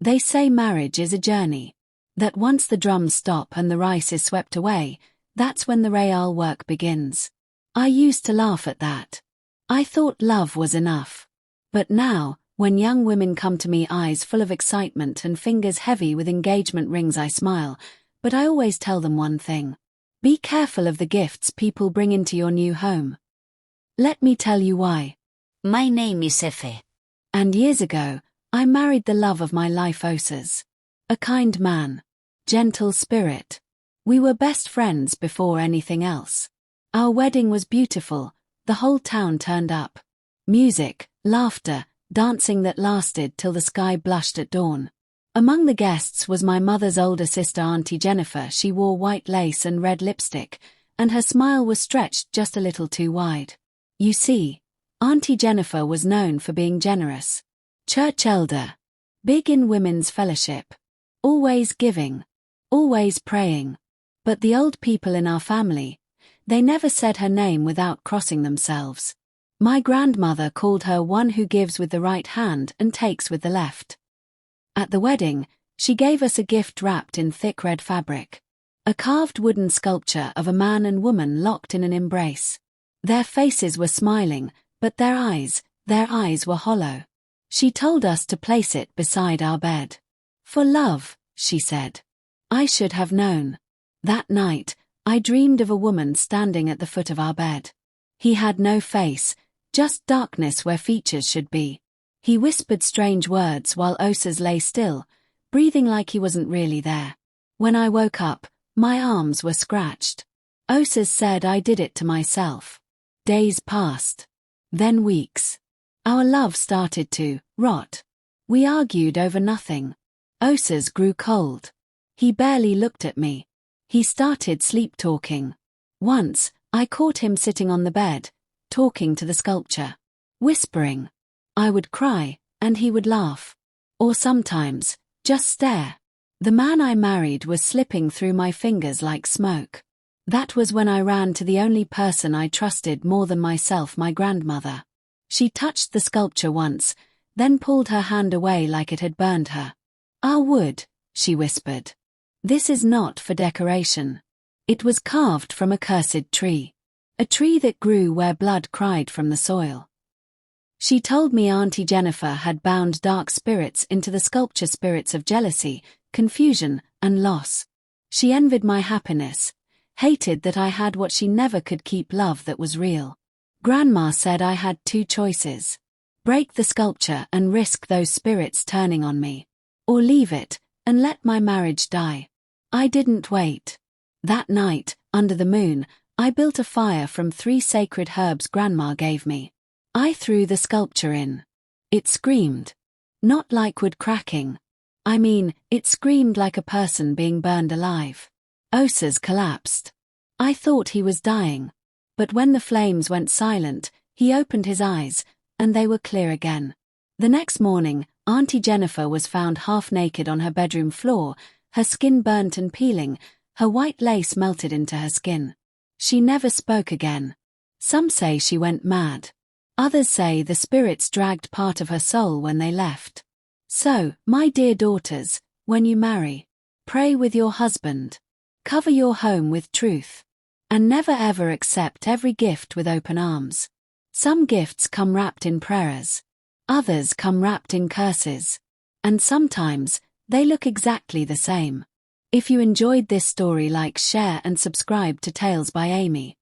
They say marriage is a journey. That once the drums stop and the rice is swept away, that's when the real work begins. I used to laugh at that. I thought love was enough. But now, when young women come to me eyes full of excitement and fingers heavy with engagement rings, I smile, but I always tell them one thing. Be careful of the gifts people bring into your new home. Let me tell you why. My name is Efe. And years ago, I married the love of my life, Osas. A kind man. Gentle spirit. We were best friends before anything else. Our wedding was beautiful, the whole town turned up. Music, laughter, dancing that lasted till the sky blushed at dawn. Among the guests was my mother's older sister, Auntie Jennifer. She wore white lace and red lipstick, and her smile was stretched just a little too wide. You see, Auntie Jennifer was known for being generous. Church elder. Big in women's fellowship. Always giving. Always praying. But the old people in our family, they never said her name without crossing themselves. My grandmother called her one who gives with the right hand and takes with the left. At the wedding, she gave us a gift wrapped in thick red fabric. A carved wooden sculpture of a man and woman locked in an embrace. Their faces were smiling, but their eyes were hollow. She told us to place it beside our bed. For love, she said. I should have known. That night, I dreamed of a woman standing at the foot of our bed. He had no face, just darkness where features should be. He whispered strange words while Osas lay still, breathing like he wasn't really there. When I woke up, my arms were scratched. Osas said I did it to myself. Days passed. Then weeks. Our love started to rot. We argued over nothing. Osas grew cold. He barely looked at me. He started sleep-talking. Once, I caught him sitting on the bed, talking to the sculpture. Whispering. I would cry, and he would laugh. Or sometimes, just stare. The man I married was slipping through my fingers like smoke. That was when I ran to the only person I trusted more than myself, my grandmother. She touched the sculpture once, then pulled her hand away like it had burned her. Our wood, she whispered. This is not for decoration. It was carved from a cursed tree. A tree that grew where blood cried from the soil. She told me Auntie Jennifer had bound dark spirits into the sculpture, spirits of jealousy, confusion, and loss. She envied my happiness, hated that I had what she never could keep, love that was real. Grandma said I had two choices. Break the sculpture and risk those spirits turning on me. Or leave it, and let my marriage die. I didn't wait. That night, under the moon, I built a fire from 3 sacred herbs Grandma gave me. I threw the sculpture in. It screamed. Not like wood cracking. I mean, it screamed like a person being burned alive. Osas collapsed. I thought he was dying. But when the flames went silent, he opened his eyes, and they were clear again. The next morning, Auntie Jennifer was found half naked on her bedroom floor, her skin burnt and peeling, her white lace melted into her skin. She never spoke again. Some say she went mad. Others say the spirits dragged part of her soul when they left. So, my dear daughters, when you marry, pray with your husband. Cover your home with truth. And never ever accept every gift with open arms. Some gifts come wrapped in prayers. Others come wrapped in curses. And sometimes, they look exactly the same. If you enjoyed this story, like, share and subscribe to Tales by Amy.